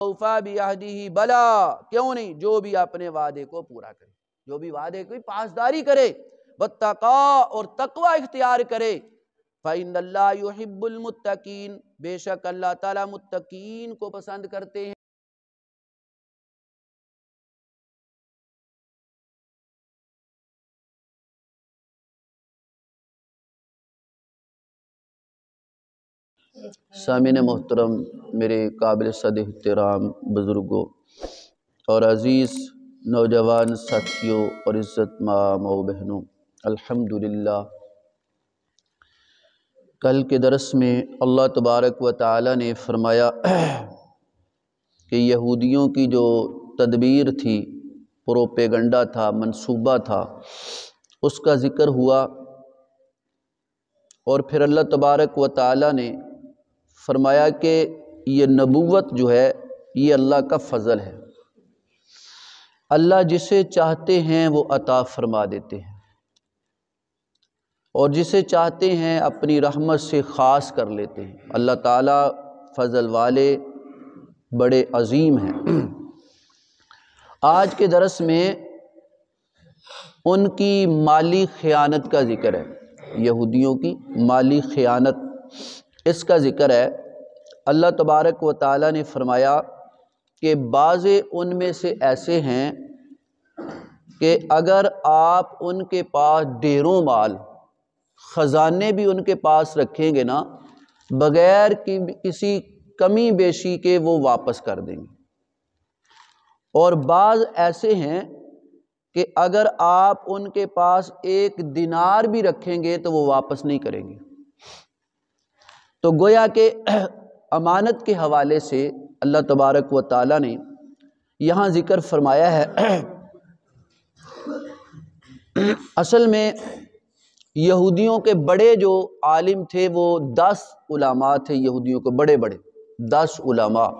اوفا بعہدہ، بلا کیوں نہیں، جو بھی اپنے وعدے کو پورا کرے، جو بھی وعدے کی پاسداری کرے، واتقا اور تقوی اختیار کرے، فإن اللہ یحب المتقین، بے شک اللہ تعالیٰ متقین کو پسند کرتے ہیں۔ سامعین محترم، میرے قابل صد احترام بزرگوں اور عزیز نوجوان ساتھیوں اور عزت ماں بہنوں، الحمدللہ کل کے درس میں اللہ تبارک و تعالی نے فرمایا کہ یہودیوں کی جو تدبیر تھی، پروپیگنڈا تھا، منصوبہ تھا، اس کا ذکر ہوا، اور پھر اللہ تبارک و تعالی نے فرمایا کہ یہ نبوت جو ہے یہ اللہ کا فضل ہے، اللہ جسے چاہتے ہیں وہ عطا فرما دیتے ہیں، اور جسے چاہتے ہیں اپنی رحمت سے خاص کر لیتے ہیں۔ اللہ تعالیٰ فضل والے بڑے عظیم ہیں۔ آج کے درس میں ان کی مالی خیانت کا ذکر ہے، یہودیوں کی مالی خیانت، اس کا ذکر ہے۔ اللہ تبارک و تعالیٰ نے فرمایا کہ بعض ان میں سے ایسے ہیں کہ اگر آپ ان کے پاس ڈھیروں مال، خزانے بھی ان کے پاس رکھیں گے نا، بغیر کسی کمی بیشی کے وہ واپس کر دیں گے، اور بعض ایسے ہیں کہ اگر آپ ان کے پاس ایک دینار بھی رکھیں گے تو وہ واپس نہیں کریں گے۔ تو گویا کہ امانت کے حوالے سے اللہ تبارک و تعالیٰ نے یہاں ذکر فرمایا ہے۔ اصل میں یہودیوں کے بڑے جو عالم تھے وہ 10 علماء تھے، یہودیوں کے بڑے بڑے 10 علماء،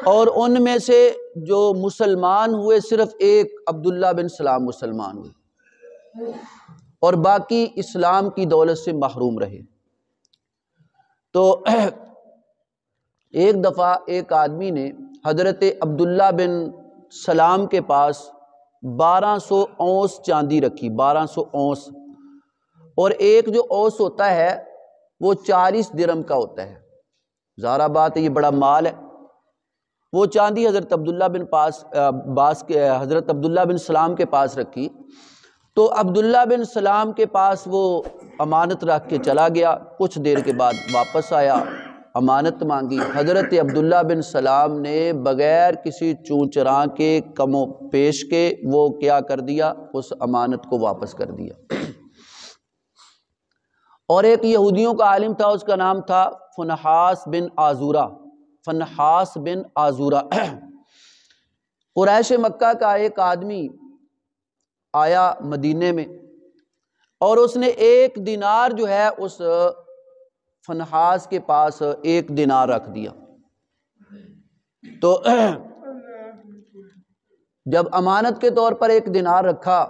اور ان میں سے جو مسلمان ہوئے صرف ایک عبداللہ بن سلام مسلمان ہوئے، اور باقی اسلام کی دولت سے محروم رہے۔ تو ایک دفعہ ایک آدمی نے حضرت عبداللہ بن سلام کے پاس 1200 اونس چاندی رکھی، 1200 اونس، اور ایک جو اوس ہوتا ہے وہ 40 درہم کا ہوتا ہے، ظاہر بات ہے یہ بڑا مال ہے۔ وہ چاندی حضرت عبداللہ بن سلام کے پاس رکھی، تو عبداللہ بن سلام کے پاس وہ امانت رکھ کے چلا گیا، کچھ دیر کے بعد واپس آیا، امانت مانگی۔ حضرت عبداللہ بن سلام نے بغیر کسی چون چراں کے، کم و پیش کے، وہ کیا کر دیا، اس امانت کو واپس کر دیا۔ اور ایک یہودیوں کا عالم تھا، اس کا نام تھا فنحاس بن آزورہ، فنحاس بن آزورہ۔ قریش مکہ کا ایک آدمی آیا مدینے میں، اور اس نے 1 دینار جو ہے اس فنحاس کے پاس 1 دینار رکھ دیا۔ تو جب امانت کے طور پر 1 دینار رکھا،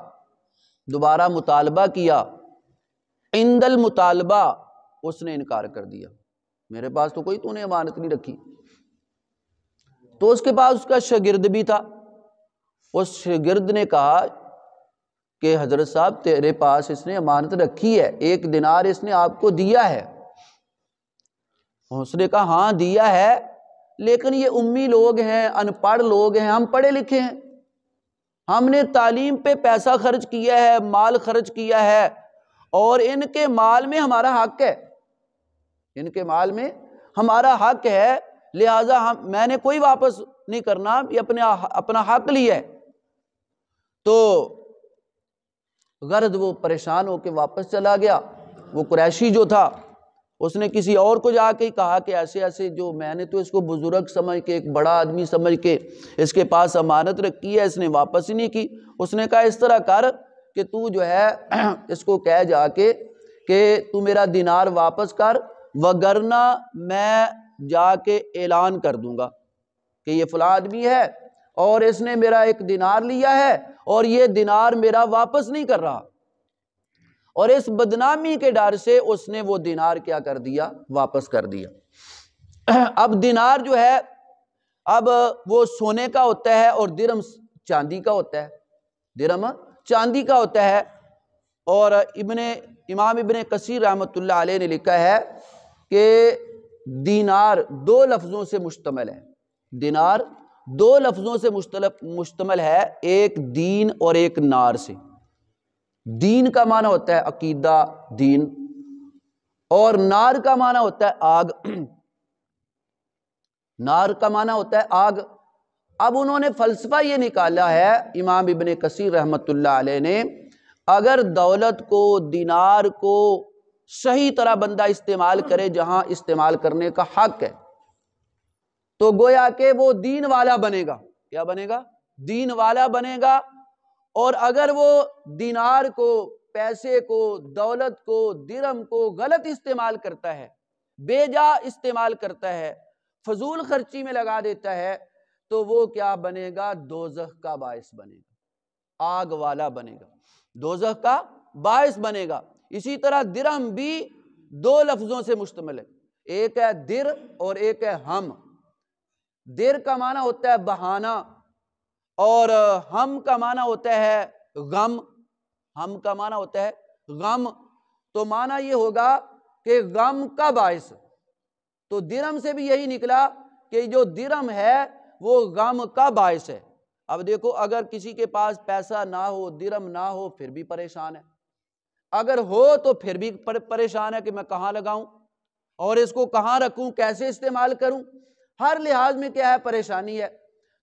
دوبارہ مطالبہ کیا، عند المطالبہ اس نے انکار کر دیا، میرے پاس تو کوئی تو نے امانت نہیں رکھی۔ تو اس کے پاس اس کا شاگرد بھی تھا، اس شاگرد نے کہا کہ حضرت صاحب تیرے پاس اس نے امانت رکھی ہے، 1 دینار اس نے آپ کو دیا ہے۔ اس نے کہا ہاں دیا ہے، لیکن یہ امی لوگ ہیں، ان پڑھ لوگ ہیں، ہم پڑھے لکھے ہیں، ہم نے تعلیم پہ پیسہ خرچ کیا ہے، مال خرچ کیا ہے، اور ان کے مال میں ہمارا حق ہے، ان کے مال میں ہمارا حق ہے، لہٰذا میں نے کوئی واپس نہیں کرنا، یہ اپنا حق لیا ہے۔ تو غرض وہ پریشان ہو کے واپس چلا گیا۔ وہ قریشی جو تھا اس نے کسی اور کو جا کے کہا کہ ایسے ایسے، جو میں نے تو اس کو بزرگ سمجھ کے، ایک بڑا آدمی سمجھ کے اس کے پاس امانت رکھی ہے، اس نے واپس ہی نہیں کی۔ اس نے کہا اس طرح کر کہ تو جو ہے اس کو کہہ جا کے کہ تو میرا دینار واپس کر، وگرنہ میں جا کے اعلان کر دوں گا کہ یہ فلاں آدمی ہے اور اس نے میرا 1 دینار لیا ہے اور یہ دینار میرا واپس نہیں کر رہا، اور اس بدنامی کے ڈر سے اس نے وہ دینار کیا کر دیا، واپس کر دیا۔ اب دینار جو ہے اب وہ سونے کا ہوتا ہے اور درم چاندی کا ہوتا ہے، درم چاندی کا ہوتا ہے۔ اور امام ابن کثیر رحمۃ اللہ علیہ نے لکھا ہے کہ دینار دو لفظوں سے مشتمل ہے، دینار دو لفظوں سے مشتمل ہے، ایک دین اور ایک نار سے۔ دین کا معنی ہوتا ہے عقیدہ، دین، اور نار کا معنی ہوتا ہے آگ، نار کا معنی ہوتا ہے آگ۔ اب انہوں نے فلسفہ یہ نکالا ہے امام ابن کثیر رحمۃ اللہ علیہ نے، اگر دولت کو، دینار کو صحیح طرح بندہ استعمال کرے جہاں استعمال کرنے کا حق ہے، تو گویا کہ وہ دین والا بنے گا۔ کیا بنے گا؟ دین والا بنے گا۔ اور اگر وہ دینار کو، پیسے کو، دولت کو، درم کو غلط استعمال کرتا ہے، بے جا استعمال کرتا ہے، فضول خرچی میں لگا دیتا ہے، تو وہ کیا بنے گا؟ دوزخ کا باعث بنے گا، آگ والا بنے گا، دوزخ کا باعث بنے گا۔ اسی طرح درہم بھی دو لفظوں سے مشتمل ہے، ایک ہے در اور ایک ہے ہم۔ در کا معنی ہوتا ہے بہانہ، اور ہم کا معنی ہوتا ہے غم، ہم کا معنی ہوتا ہے غم۔ تو معنی یہ ہوگا کہ غم کا باعث، تو درہم سے بھی یہی نکلا کہ جو درہم ہے وہ غم کا باعث ہے۔ اب دیکھو، اگر کسی کے پاس پیسہ نہ ہو، درہم نہ ہو، پھر بھی پریشان ہے، اگر ہو تو پھر بھی پریشان ہے کہ میں کہاں لگاؤں اور اس کو کہاں رکھوں، کیسے استعمال کروں، ہر لحاظ میں کیا ہے؟ پریشانی ہے۔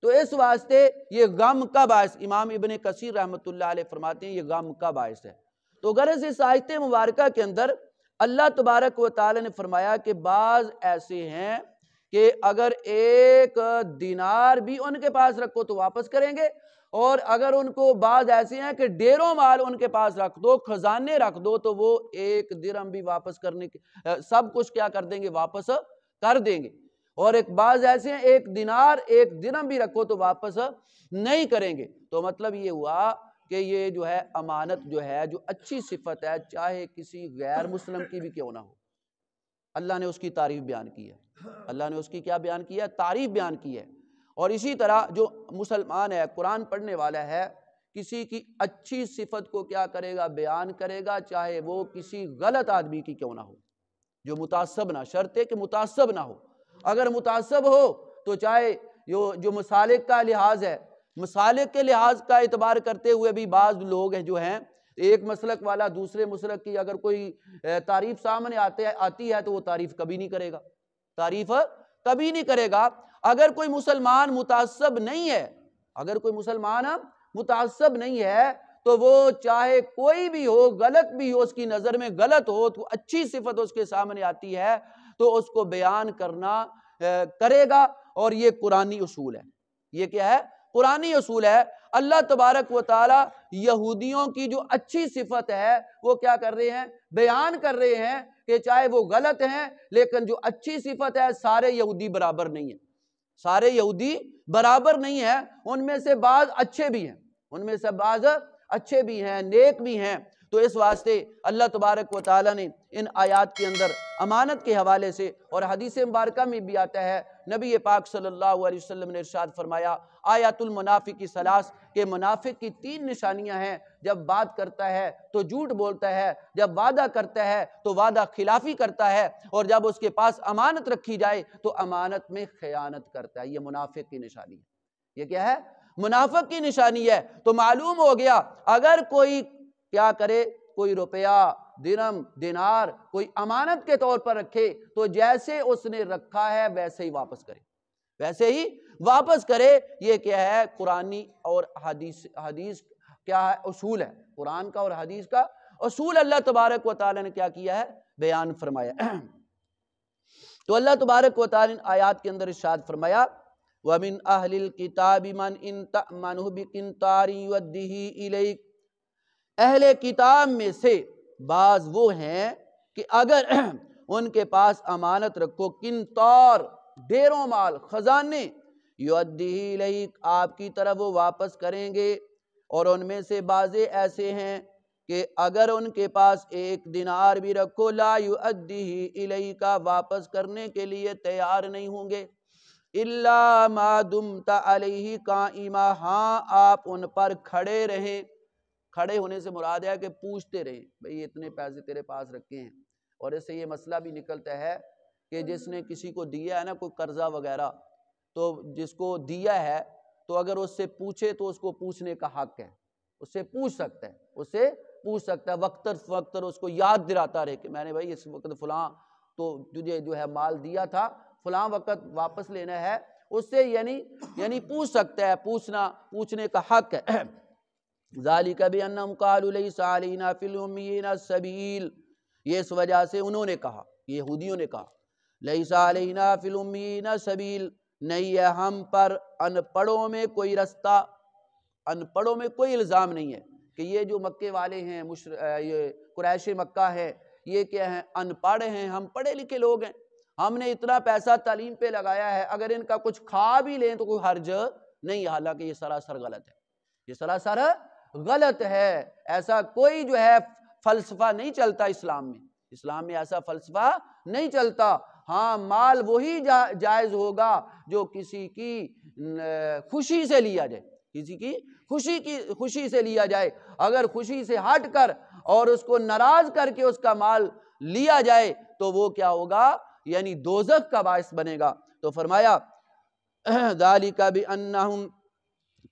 تو اس واسطے یہ غم کا باعث، امام ابن کثیر رحمۃ اللہ علیہ فرماتے ہیں یہ غم کا باعث ہے۔ تو غرض اس آیت مبارکہ کے اندر اللہ تبارک و تعالی نے فرمایا کہ بعض ایسے ہیں کہ اگر ایک دینار بھی ان کے پاس رکھو تو واپس کریں گے، اور اگر ان کو بعض ایسے ہیں کہ ڈیروں مال ان کے پاس رکھ دو، خزانے رکھ دو، تو وہ ایک درہم بھی واپس کرنے کے سب کچھ کیا کر دیں گے؟ واپس کر دیں گے۔ اور ایک بعض ایسے ہیں ایک دینار ایک درہم بھی رکھو تو واپس نہیں کریں گے۔ تو مطلب یہ ہوا کہ یہ جو ہے امانت جو ہے، جو اچھی صفت ہے، چاہے کسی غیر مسلم کی بھی کیوں نہ ہو، اللہ نے اس کی تعریف بیان کی ہے، اللہ نے اس کی کیا بیان کی ہے؟ تعریف بیان کی ہے۔ اور اسی طرح جو مسلمان ہے، قرآن پڑھنے والا ہے، کسی کی اچھی صفت کو کیا کرے گا؟ بیان کرے گا، چاہے وہ کسی غلط آدمی کی کیوں نہ ہو، جو متعصب نہ، شرط ہے کہ متعصب نہ ہو۔ اگر متعصب ہو تو چاہے جو مسالک کا لحاظ ہے، مسالک کے لحاظ کا اعتبار کرتے ہوئے بھی بعض لوگ ہیں جو ہیں ایک مسلک والا دوسرے مسلک کی اگر کوئی تعریف سامنے آتی ہے تو وہ تعریف کبھی نہیں کرے گا، تعریف کبھی نہیں کرے گا۔ اگر کوئی مسلمان متعصب نہیں ہے، اگر کوئی مسلمان متعصب نہیں ہے، تو وہ چاہے کوئی بھی ہو، غلط بھی ہو، اس کی نظر میں غلط ہو، تو اچھی صفت اس کے سامنے آتی ہے تو اس کو بیان کرنا کرے گا۔ اور یہ قرآنی اصول ہے، یہ کیا ہے؟ قرآنی اصول ہے۔ اللہ تبارک و تعالی یہودیوں کی جو اچھی صفت ہے وہ کیا کر رہے ہیں؟ بیان کر رہے ہیں کہ چاہے وہ غلط ہیں لیکن جو اچھی صفت ہے، سارے یہودی برابر نہیں ہیں، سارے یہودی برابر نہیں ہیں، ان میں سے بعض اچھے بھی ہیں، ان میں سے بعض اچھے بھی ہیں، نیک بھی ہیں۔ تو اس واسطے اللہ تبارک و تعالی نے ان آیات کے اندر امانت کے حوالے سے، اور حدیث مبارکہ میں بھی آتا ہے، نبی پاک صلی اللہ علیہ وسلم نے ارشاد فرمایا آیات المنافق ثلاث، کہ منافق کی 3 نشانیاں ہیں، جب بات کرتا ہے تو جھوٹ بولتا ہے، جب وعدہ کرتا ہے تو وعدہ خلافی کرتا ہے، اور جب اس کے پاس امانت رکھی جائے تو امانت میں خیانت کرتا ہے۔ یہ منافق کی نشانی ہے۔ یہ کیا ہے؟ منافق کی نشانی ہے۔ تو معلوم ہو گیا اگر کوئی کیا کرے، کوئی روپیہ، درہم، دینار کوئی امانت کے طور پر رکھے تو جیسے اس نے رکھا ہے ویسے ہی واپس کرے، ویسے ہی واپس کرے۔ یہ کیا ہے؟ قرآنی اور حدیث کیا ہے؟ اصول ہے، قرآن کا اور حدیث کا اصول اللہ تبارک و تعالی نے کیا کیا ہے؟ بیان فرمایا۔ تو اللہ تبارک و تعالی نے آیات کے اندر ارشاد فرمایا وَمِنْ أَهْلِ الْكِتَابِ مَنْ إِنْ تَأْمَنْهُ بِقِنْطَارٍ يُؤَدِّهِ إِلَيْكَ، اہل کتاب میں سے بعض وہ ہیں کہ اگر ان کے پاس امانت رکھو، قنطار، ڈیروں مال، خزانے، یؤدیہ الیک، آپ کی طرف وہ واپس کریں گے۔ اور ان میں سے بعض ایسے ہیں کہ اگر ان کے پاس 1 دینار بھی رکھو، لا یؤدیہ الیک، واپس کرنے کے لیے تیار نہیں ہوں گے۔ الا ما دمت علیہ قائما، ہاں آپ ان پر کھڑے رہیں۔ کھڑے ہونے سے مراد ہے کہ پوچھتے رہیں، بھئی اتنے پیسے تیرے پاس رکھے ہیں۔ اور اس سے یہ مسئلہ بھی نکلتا ہے کہ جس نے کسی کو دیا ہے نا کوئی قرضہ وغیرہ، تو جس کو دیا ہے تو اگر اس سے پوچھے تو اس کو پوچھنے کا حق ہے، اس سے پوچھ سکتا ہے، اس سے پوچھ سکتا ہے، وقتاً فوقتاً اس کو یاد دلاتا رہے کہ میں نے بھائی اس وقت فلاں تو تجھے جو ہے مال دیا تھا، فلاں وقت واپس لینا ہے، اس سے یعنی پوچھ سکتا ہے، پوچھنے کا حق ہے۔ ذالک بانہم قالوا لیس علینا فی الامیین سبیل، یہ اس وجہ سے انہوں نے کہا، یہودیوں نے کہا، لیس علینا فی الامیین سبیل، نہیں ہے ہم پر ان پڑھوں میں کوئی رستہ، ان پڑھوں میں کوئی الزام نہیں ہے کہ یہ جو مکے والے ہیں، یہ قریش مکہ ہے، یہ کیا ہیں، ان پڑھ ہیں، ہم پڑھے لکھے لوگ ہیں، ہم نے اتنا پیسہ تعلیم پہ لگایا ہے، اگر ان کا کچھ کھا بھی لیں تو کوئی حرج نہیں، حالانکہ یہ سراسر غلط ہے، یہ سراسر غلط ہے۔ ایسا کوئی جو ہے فلسفہ نہیں چلتا اسلام میں، اسلام میں ایسا فلسفہ نہیں چلتا۔ ہاں مال وہی جائز ہوگا جو کسی کی خوشی سے لیا جائے، کسی کی خوشی سے لیا جائے، اگر خوشی سے ہٹ کر اور اس کو ناراض کر کے اس کا مال لیا جائے تو وہ کیا ہوگا، یعنی دوزخ کا باعث بنے گا۔ تو فرمایا ذالک بانہم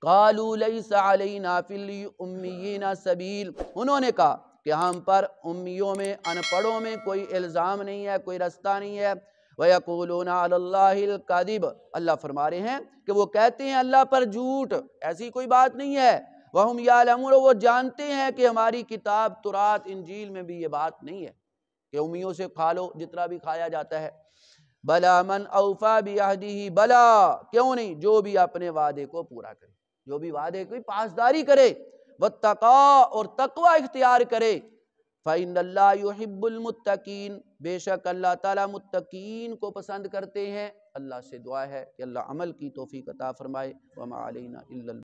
قالوا لیس علینا فی الامیین سبیل، انہوں نے کہا کہ ہم پر امیوں میں، ان پڑھوں میں کوئی الزام نہیں ہے، کوئی رستہ نہیں ہے۔ وَيَقُولُونَ عَلَى اللَّهِ الْكَذِبَ، اللہ فرما رہے ہیں کہ وہ کہتے ہیں اللہ پر جھوٹ، ایسی کوئی بات نہیں ہے۔ وَهُمْ يَعْلَمُونَ، وہ جانتے ہیں کہ ہماری کتاب تورات انجیل میں بھی یہ بات نہیں ہے کہ امیوں سے کھا لو جتنا بھی کھایا جاتا ہے۔ بَلَا مَنْ أَوْفَى بِعَهْدِهِ، بلا کیوں نہیں، جو بھی اپنے وعدے کو پورا کرے، جو بھی وعدے کی پاسداری کرے، وَاتَّقَى، اور تقوی اختیار کرے، فَإِنَّ اللَّهَ يُحِبُّ الْمُتَّقِينَ، بے شک اللہ تعالیٰ متقین کو پسند کرتے ہیں۔ اللہ سے دعا ہے کہ اللہ عمل کی توفیق عطا فرمائے۔ وَمَا عَلَيْنَا إِلَّا